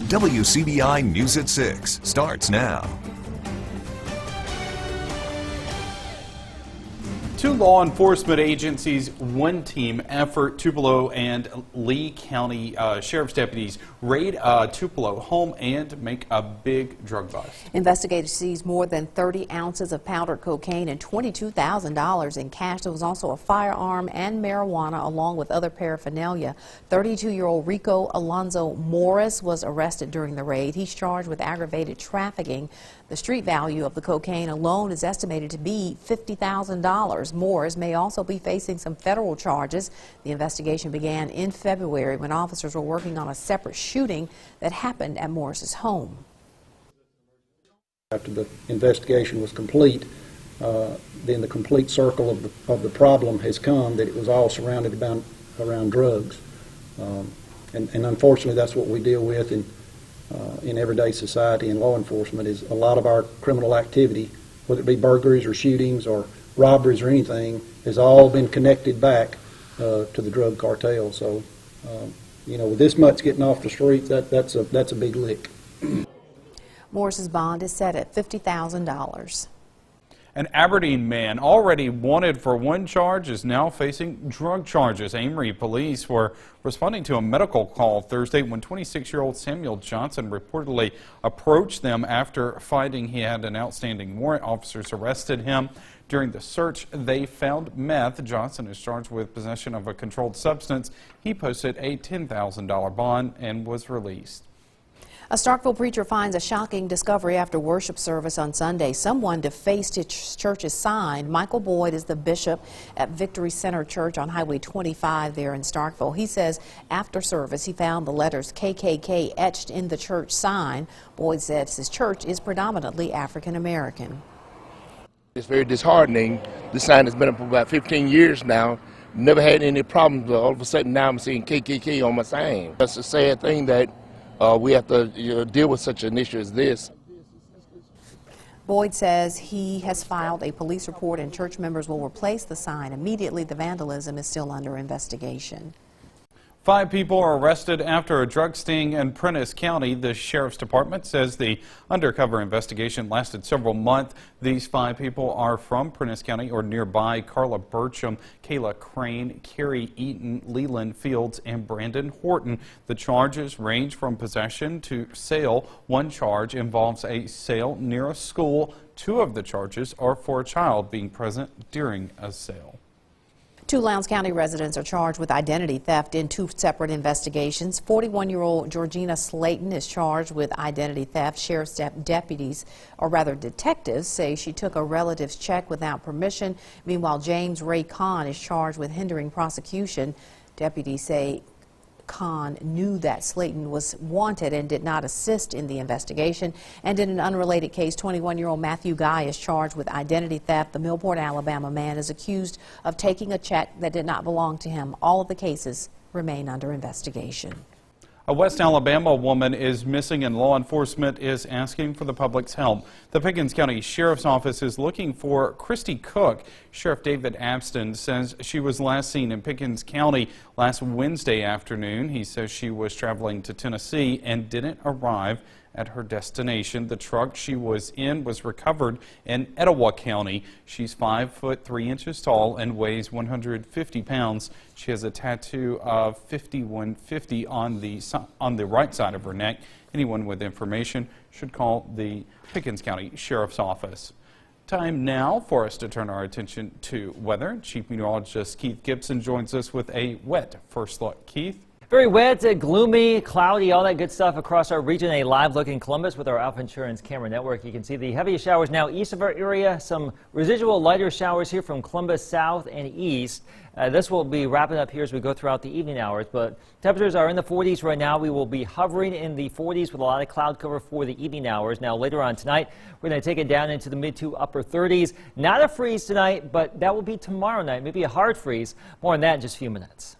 WCBI News at 6 starts now. Two law enforcement agencies, one team effort, Tupelo and Lee County Sheriff's deputies raid a Tupelo home and make a big drug bust. Investigators seized more than 30 ounces of powdered cocaine and $22,000 in cash. There was also a firearm and marijuana along with other paraphernalia. 32-year-old Rico Alonzo Morris was arrested during the raid. He's charged with aggravated trafficking. The street value of the cocaine alone is estimated to be $50,000. Morris may also be facing some federal charges. The investigation began in February when officers were working on a separate shooting that happened at Morris's home. After the investigation was complete, then the complete circle of the problem has come, that it was all surrounded around drugs. And unfortunately, that's what we deal with in everyday society and law enforcement. Is a lot of our criminal activity, whether it be burglaries or shootings or robberies or anything, has all been connected back to the drug cartel. So, with this much getting off the streets, that's a big lick. Morris's bond is set at $50,000. An Aberdeen man already wanted for one charge is now facing drug charges. Amory police were responding to a medical call Thursday when 26-year-old Samuel Johnson reportedly approached them after finding he had an outstanding warrant. Officers arrested him. During the search, they found meth. Johnson is charged with possession of a controlled substance. He posted a $10,000 bond and was released. A Starkville preacher finds a shocking discovery after worship service on Sunday. Someone defaced his church's sign. Michael Boyd is the bishop at Victory Center Church on Highway 25 there in Starkville. He says after service he found the letters KKK etched in the church sign. Boyd says his church is predominantly African American. It's very disheartening. This sign has been up for about 15 years now. Never had any problems, but all of a sudden now I'm seeing KKK on my sign. That's a sad thing that we have to deal with such an issue as this. Boyd says he has filed a police report and church members will replace the sign immediately. The vandalism is still under investigation. 5 people are arrested after a drug sting in Prentiss County. The Sheriff's Department says the undercover investigation lasted several months. These 5 people are from Prentiss County or nearby. Carla Burcham, Kayla Crane, Carrie Eaton, Leland Fields, and Brandon Horton. The charges range from possession to sale. One charge involves a sale near a school. 2 of the charges are for a child being present during a sale. 2 Lowndes County residents are charged with identity theft in 2 separate investigations. 41-year-old Georgina Slayton is charged with identity theft. Sheriff's deputies, or rather detectives, say she took a relative's check without permission. Meanwhile, James Ray Kahn is charged with hindering prosecution. Deputies say Kahn knew that Slayton was wanted and did not assist in the investigation. And in an unrelated case, 21-year-old Matthew Guy is charged with identity theft. The Millport, Alabama man is accused of taking a check that did not belong to him. All of the cases remain under investigation. A West Alabama woman is missing and law enforcement is asking for the public's help. The Pickens County Sheriff's Office is looking for Christy Cook. Sheriff David Abston says she was last seen in Pickens County last Wednesday afternoon. He says she was traveling to Tennessee and didn't arrive at her destination. The truck she was in was recovered in Etowah County. She's 5 foot 3 inches tall and weighs 150 pounds. She has a tattoo of 5150 on the right side of her neck. Anyone with information should call the Pickens County Sheriff's Office. Time now for us to turn our attention to weather. Chief Meteorologist Keith Gibson joins us with a wet first look. Keith? Very wet, gloomy, cloudy, all that good stuff across our region. A live look in Columbus with our Alpha Insurance camera network. You can see the heaviest showers now east of our area. Some residual lighter showers here from Columbus south and east. This will be wrapping up here as we go throughout the evening hours, but temperatures are in the 40s right now. We will be hovering in the 40s with a lot of cloud cover for the evening hours. Now later on tonight, we're going to take it down into the mid to upper 30s. Not a freeze tonight, but that will be tomorrow night, maybe a hard freeze. More on that in just a few minutes.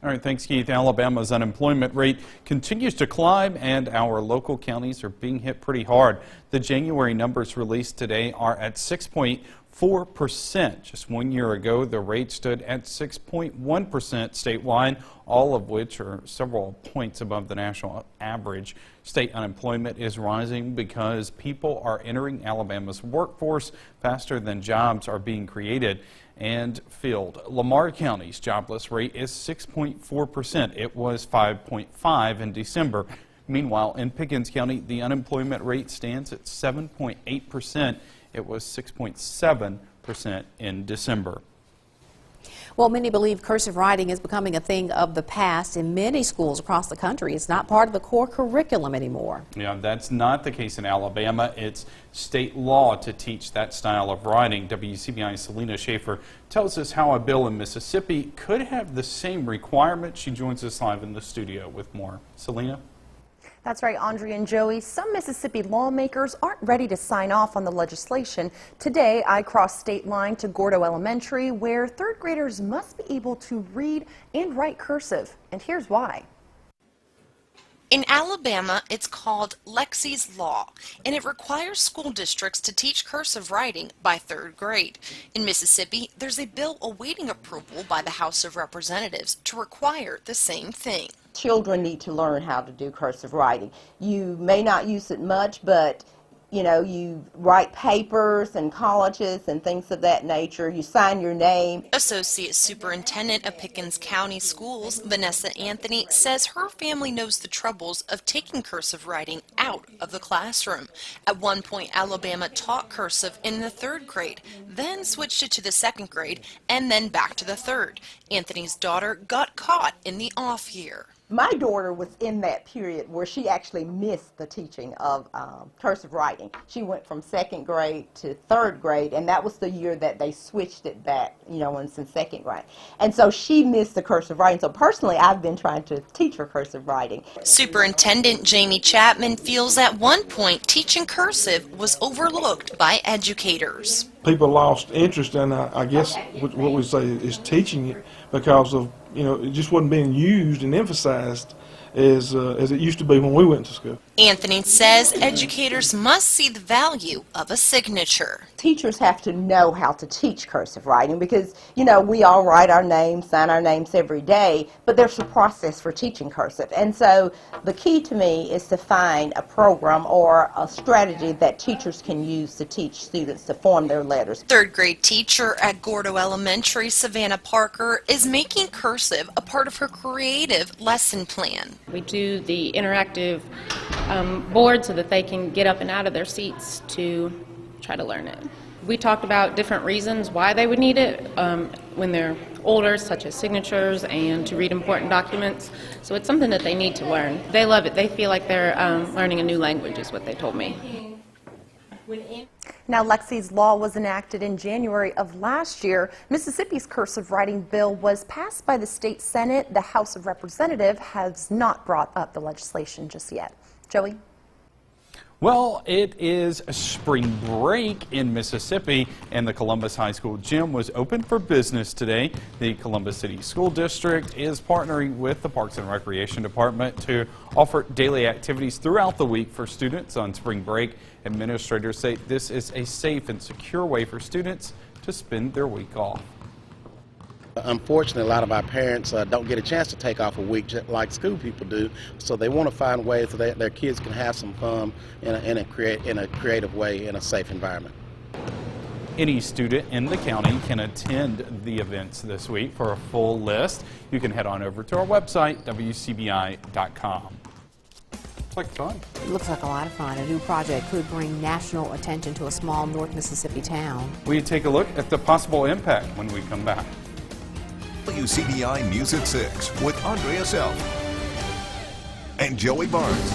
All right, thanks, Keith. Alabama's unemployment rate continues to climb, and our local counties are being hit pretty hard. The January numbers released today are at 6.4%. 4%. Just 1 year ago, the rate stood at 6.1% statewide, all of which are several points above the national average. State unemployment is rising because people are entering Alabama's workforce faster than jobs are being created and filled. Lamar County's jobless rate is 6.4%. It was 5.5% in December. Meanwhile, in Pickens County, the unemployment rate stands at 7.8%. It was 6.7% in December. Well, many believe cursive writing is becoming a thing of the past. In many schools across the country, it's not part of the core curriculum anymore. Yeah, that's not the case in Alabama. It's state law to teach that style of writing. WCBI's Selena Schaefer tells us how a bill in Mississippi could have the same requirement. She joins us live in the studio with more. Selena? That's right, Andrea and Joey. Some Mississippi lawmakers aren't ready to sign off on the legislation. Today, I crossed state line to Gordo Elementary, where third graders must be able to read and write cursive. And here's why. In Alabama, it's called Lexi's Law, and it requires school districts to teach cursive writing by third grade. In Mississippi, there's a bill awaiting approval by the House of Representatives to require the same thing. Children need to learn how to do cursive writing. You may not use it much, but you know, you write papers and colleges and things of that nature. You sign your name. Associate Superintendent of Pickens County Schools, Vanessa Anthony, says her family knows the troubles of taking cursive writing out of the classroom. At one point, Alabama taught cursive in the third grade, then switched it to the second grade, and then back to the third. Anthony's daughter got caught in the off year. My daughter was in that period where she actually missed the teaching of cursive writing. She went from second grade to third grade, and that was the year that they switched it back, you know, when it's in second grade. And so she missed the cursive writing. So personally, I've been trying to teach her cursive writing. Superintendent Jamie Chapman feels at one point teaching cursive was overlooked by educators. People lost interest in, I guess, what we say is teaching it because of, you know, it just wasn't being used and emphasized as it used to be when we went to school. Anthony says educators must see the value of a signature. Teachers have to know how to teach cursive writing because, you know, we all write our names, sign our names every day, but there's a process for teaching cursive. And so the key to me is to find a program or a strategy that teachers can use to teach students to form their letters. Third grade teacher at Gordo Elementary, Savannah Parker, is making cursive a part of her creative lesson plan. We do the interactive board so that they can get up and out of their seats to try to learn it. We talked about different reasons why they would need it when they're older, such as signatures and to read important documents. So it's something that they need to learn. They love it. They feel like they're learning a new language is what they told me. Now, Lexi's Law was enacted in January of last year. Mississippi's cursive writing bill was passed by the state Senate. The House of Representatives has not brought up the legislation just yet. Joey? Well, it is spring break in Mississippi, and the Columbus High School gym was open for business today. The Columbus City School District is partnering with the Parks and Recreation Department to offer daily activities throughout the week for students on spring break. Administrators say this is a safe and secure way for students to spend their week off. Unfortunately, a lot of our parents don't get a chance to take off a week like school people do, so they want to find ways so that their kids can have some fun in a creative way in a safe environment. Any student in the county can attend the events this week. For a full list, you can head on over to our website, WCBI.com. Looks like fun. It looks like a lot of fun. A new project could bring national attention to a small North Mississippi town. We take a look at the possible impact when we come back. WCBI News at 6 with Andrea Self and Joey Barnes.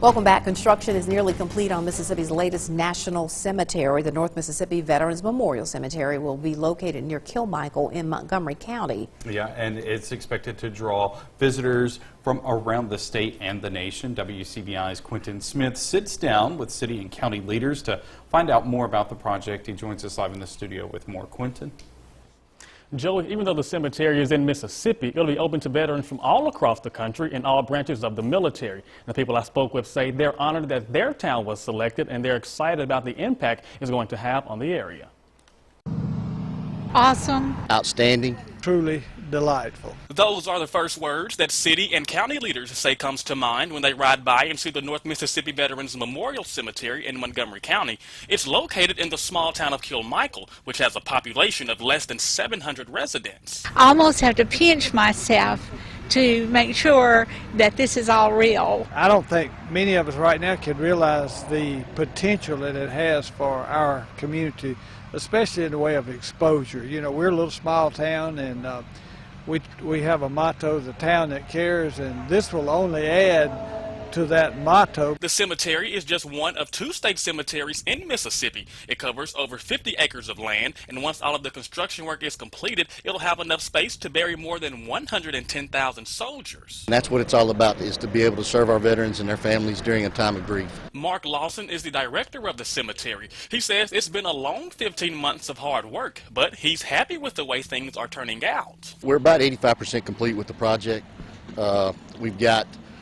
Welcome back. Construction is nearly complete on Mississippi's latest national cemetery. The North Mississippi Veterans Memorial Cemetery will be located near Kilmichael in Montgomery County. Yeah, and it's expected to draw visitors from around the state and the nation. WCBI's Quentin Smith sits down with city and county leaders to find out more about the project. He joins us live in the studio with more. Quentin? Joey, even though the cemetery is in Mississippi, it'll be open to veterans from all across the country and all branches of the military. The people I spoke with say they're honored that their town was selected, and they're excited about the impact it's going to have on the area. Awesome. Outstanding. Truly delightful. Those are the first words that city and county leaders say comes to mind when they ride by and see the North Mississippi Veterans Memorial Cemetery in Montgomery County. It's located in the small town of Kilmichael, which has a population of less than 700 residents. I almost have to pinch myself to make sure that this is all real. I don't think many of us right now can realize the potential that it has for our community, especially in the way of exposure. You know, we're a little small town, and we have a motto, the town that cares, and this will only add to that motto. The cemetery is just one of 2 state cemeteries in Mississippi. It covers over 50 acres of land, and once all of the construction work is completed, it'll have enough space to bury more than 110,000 soldiers. And that's what it's all about, is to be able to serve our veterans and their families during a time of grief. Mark Lawson is the director of the cemetery. He says it's been a long 15 months of hard work, but he's happy with the way things are turning out. We're about 85% complete with the project.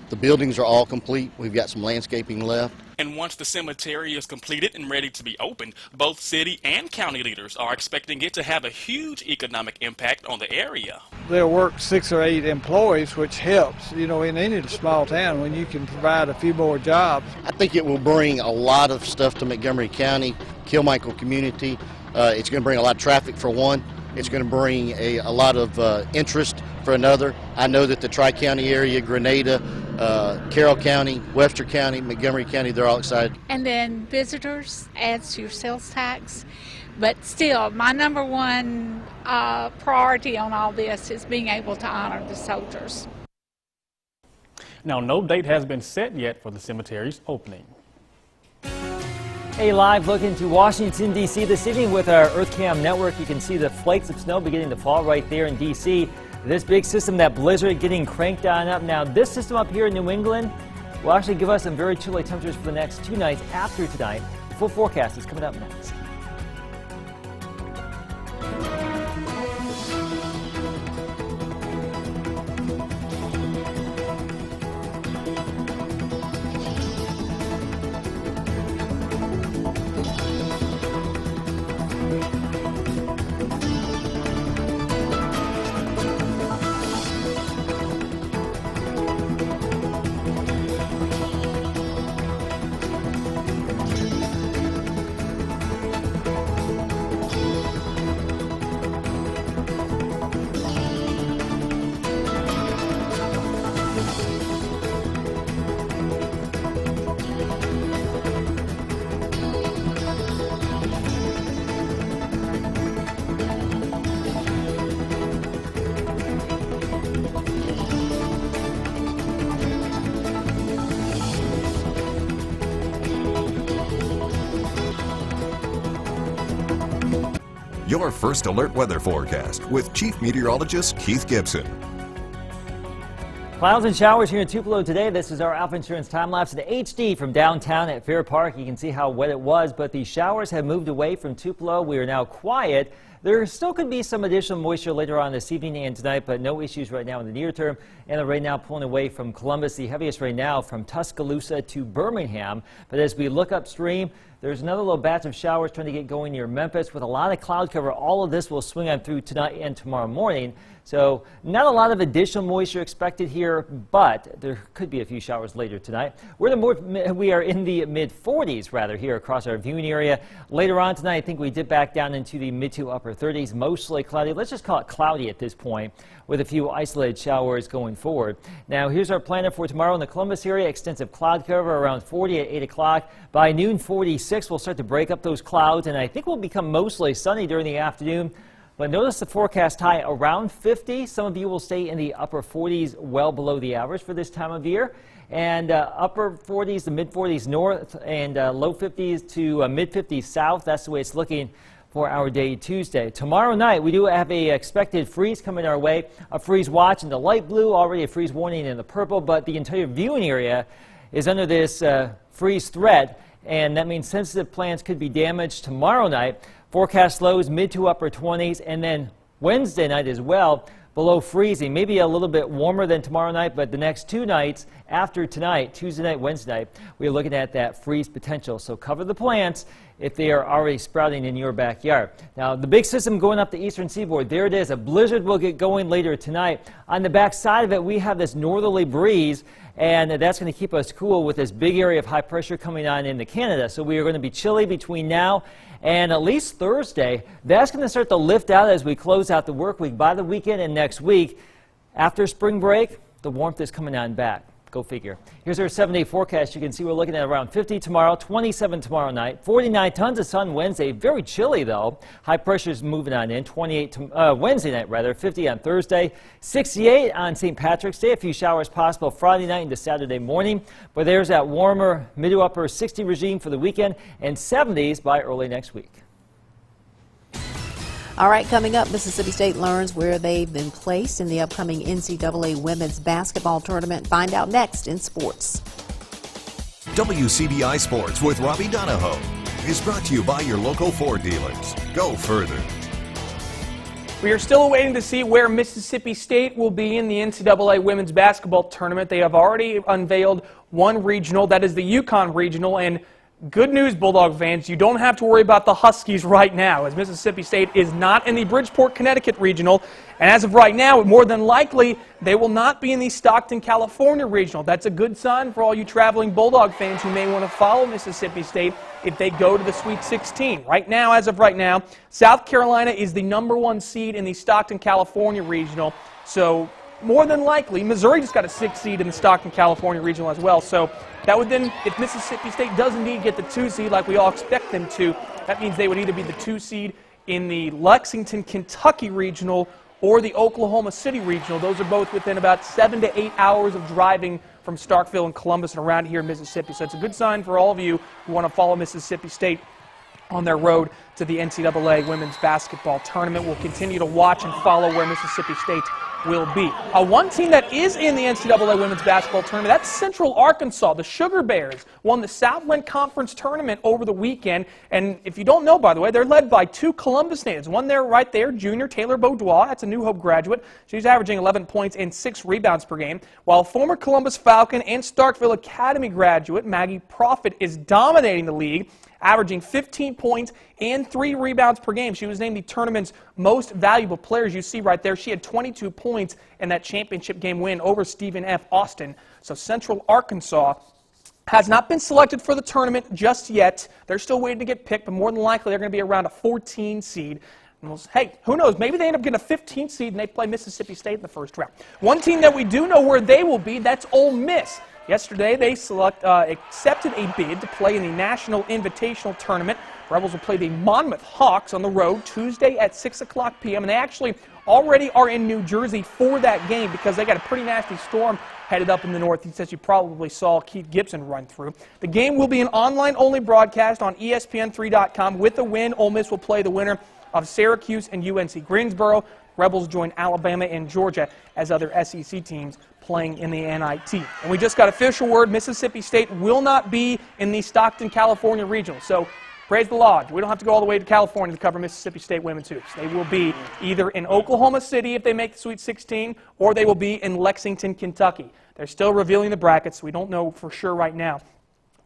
The buildings are all complete. We've got some landscaping left. And once the cemetery is completed and ready to be opened, both city and county leaders are expecting it to have a huge economic impact on the area. They'll work 6 or 8 employees, which helps, you know, in any small town when you can provide a few more jobs. I think it will bring a lot of stuff to Montgomery County, Kilmichael community. It's going to bring a lot of traffic for one. It's going to bring a lot of interest for another. I know that the Tri-County area, Grenada, Carroll County, Webster County, Montgomery County, they're all excited. And then visitors adds to your sales tax. But still, my number one priority on all this is being able to honor the soldiers. Now, no date has been set yet for the cemetery's opening. A live look into Washington, D.C. this evening with our EarthCam network. You can see the flakes of snow beginning to fall right there in D.C. This big system, that blizzard, getting cranked on up. Now, this system up here in New England will actually give us some very chilly temperatures for the next 2 nights after tonight. The full forecast is coming up next. Your first alert weather forecast with Chief Meteorologist Keith Gibson. Clouds and showers here in Tupelo today. This is our Alpha Insurance time-lapse in HD from downtown at Fair Park. You can see how wet it was, but the showers have moved away from Tupelo. We are now quiet. There still could be some additional moisture later on this evening and tonight, but no issues right now in the near term. And right now pulling away from Columbus, the heaviest right now from Tuscaloosa to Birmingham. But as we look upstream, there's another little batch of showers trying to get going near Memphis with a lot of cloud cover. All of this will swing on through tonight and tomorrow morning. So not a lot of additional moisture expected here, but there could be a few showers later tonight. We are in the mid-40s rather here across our viewing area. Later on tonight, I think we dip back down into the mid to upper 30s, mostly cloudy. Let's just call it cloudy at this point, with a few isolated showers going forward. Now here's our planner for tomorrow in the Columbus area. Extensive cloud cover around 40 at 8 o'clock. By noon, 46, we'll start to break up those clouds, and I think we'll become mostly sunny during the afternoon. But notice the forecast high around 50. Some of you will stay in the upper 40s, well below the average for this time of year. And upper 40s to mid 40s north and low 50s to mid 50s south. That's the way it's looking for our day Tuesday. Tomorrow night, we do have a expected freeze coming our way. A freeze watch in the light blue, already a freeze warning in the purple, but the entire viewing area is under this freeze threat, and that means sensitive plants could be damaged tomorrow night. Forecast lows mid to upper 20s, and then Wednesday night as well, below freezing, maybe a little bit warmer than tomorrow night, but the next 2 nights after tonight, Tuesday night, Wednesday night, we're looking at that freeze potential. So cover the plants if they are already sprouting in your backyard. Now, the big system going up the eastern seaboard, there it is. A blizzard will get going later tonight. On the back side of it, we have this northerly breeze, and that's going to keep us cool with this big area of high pressure coming on into Canada. So we are going to be chilly between now and at least Thursday. That's going to start to lift out as we close out the work week. By the weekend and next week, after spring break, the warmth is coming on back. Go figure. Here's our 7-day forecast. You can see we're looking at around 50 tomorrow, 27 tomorrow night, 49 tons of sun Wednesday. Very chilly, though. High pressure is moving on in. 28 Wednesday night, rather. 50 on Thursday. 68 on St. Patrick's Day. A few showers possible Friday night into Saturday morning. But there's that warmer mid to upper 60 regime for the weekend, and 70s by early next week. All right, coming up, Mississippi State learns where they've been placed in the upcoming NCAA women's basketball tournament. Find out next in sports. WCBI Sports with Robbie Donahoe is brought to you by your local Ford dealers. Go further. We are still waiting to see where Mississippi State will be in the NCAA women's basketball tournament. They have already unveiled one regional, that is the Yukon Regional, and good news, Bulldog fans, you don't have to worry about the Huskies right now, as Mississippi State is not in the Bridgeport, Connecticut Regional. And as of right now, more than likely, they will not be in the Stockton, California Regional. That's a good sign for all you traveling Bulldog fans who may want to follow Mississippi State if they go to the Sweet 16. Right now, as of right now, South Carolina is the #1 seed in the Stockton, California Regional. So more than likely, Missouri just got a 6th seed in the Stockton, California Regional as well. So that would then, if Mississippi State does indeed get the 2 seed like we all expect them to, that means they would either be the 2 seed in the Lexington, Kentucky Regional or the Oklahoma City Regional. Those are both within about 7 to 8 hours of driving from Starkville and Columbus and around here in Mississippi. So it's a good sign for all of you who want to follow Mississippi State on their road to the NCAA women's basketball tournament. We'll continue to watch and follow where Mississippi State will be. One team that is in the NCAA women's basketball tournament, that's Central Arkansas. The Sugar Bears won the Southland Conference tournament over the weekend. And if you don't know, by the way, they're led by 2 Columbus natives. One there right there, junior Taylor Baudois. That's a New Hope graduate. She's averaging 11 points and 6 rebounds per game. While former Columbus Falcon and Starkville Academy graduate Maggie Profit is dominating the league, averaging 15 points and 3 rebounds per game. She was named the tournament's most valuable player. As you see right there, she had 22 points in that championship game win over Stephen F. Austin. So Central Arkansas has not been selected for the tournament just yet. They're still waiting to get picked, but more than likely they're going to be around a 14 seed. And hey, who knows? Maybe they end up getting a 15 seed and they play Mississippi State in the first round. One team that we do know where they will be, that's Ole Miss. Yesterday, they accepted a bid to play in the National Invitational Tournament. Rebels will play the Monmouth Hawks on the road Tuesday at 6 o'clock p.m. And they actually already are in New Jersey for that game because they got a pretty nasty storm headed up in the northeast, as you probably saw Keith Gibson run through. The game will be an online-only broadcast on ESPN3.com. With the win, Ole Miss will play the winner of Syracuse and UNC Greensboro. Rebels join Alabama and Georgia as other SEC teams playing in the NIT. And we just got official word Mississippi State will not be in the Stockton, California Regional. So praise the Lord. We don't have to go all the way to California to cover Mississippi State women's hoops. They will be either in Oklahoma City if they make the Sweet 16, or they will be in Lexington, Kentucky. They're still revealing the brackets. We don't know for sure right now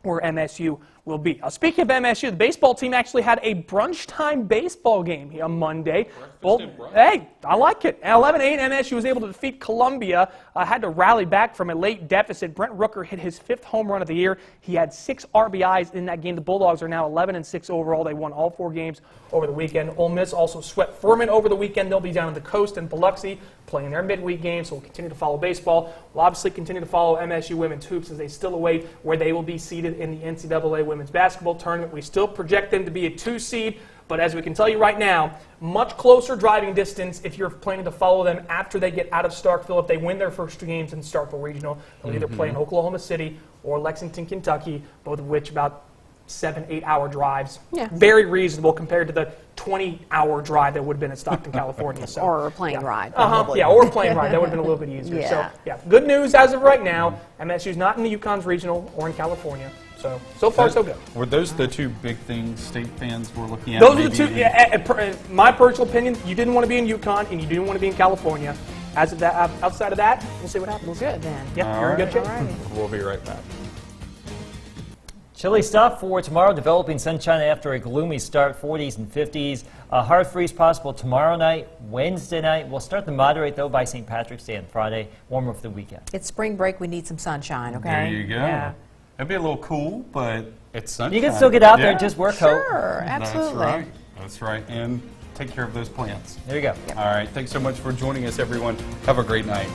where MSU will be. Speaking of MSU, the baseball team actually had a brunch time baseball game here on Monday. Well, hey, I like it. At 11-8, MSU was able to defeat Columbia. Had to rally back from a late deficit. Brent Rooker hit his 5th home run of the year. He had 6 RBIs in that game. The Bulldogs are now 11-6 overall. They won all 4 games over the weekend. Ole Miss also swept Furman over the weekend. They'll be down on the coast in Biloxi playing their midweek game, so we'll continue to follow baseball. We'll obviously continue to follow MSU women's hoops as they still await where they will be seated in the NCAA women's basketball tournament. We still project them to be a 2 seed, but as we can tell you right now, much closer driving distance if you're planning to follow them after they get out of Starkville. If they win their first 2 games in Starkville Regional, they'll either play in Oklahoma City or Lexington, Kentucky, both of which about 7-8 hour drives. Yeah. Very reasonable compared to the 20-hour drive that would have been in Stockton, California. So, or a plane ride. Yeah, or a plane ride. That would have been a little bit easier. Yeah. So, yeah, good news as of right now. MSU's not in the Yukon's regional or in California. So far, so good. Were those the two big things state fans were looking at? Those are the two. maybe? My personal opinion: you didn't want to be in Yukon, and you didn't want to be in California. As of that, outside of that, we'll see what happens. Good then. Yeah, you're in good shape. We'll be right back. Chilly stuff for tomorrow. Developing sunshine after a gloomy start, 40s and 50s. A hard freeze possible tomorrow night, Wednesday night. We'll start to moderate, though, by St. Patrick's Day and Friday. Warmer for the weekend. It's spring break. We need some sunshine, okay? There you go. Yeah. It'd be a little cool, but it's sunshine. You can still get out there, just wear a coat. Sure, absolutely. That's right. That's right. And take care of those plants. There you go. All right. Thanks so much for joining us, everyone. Have a great night.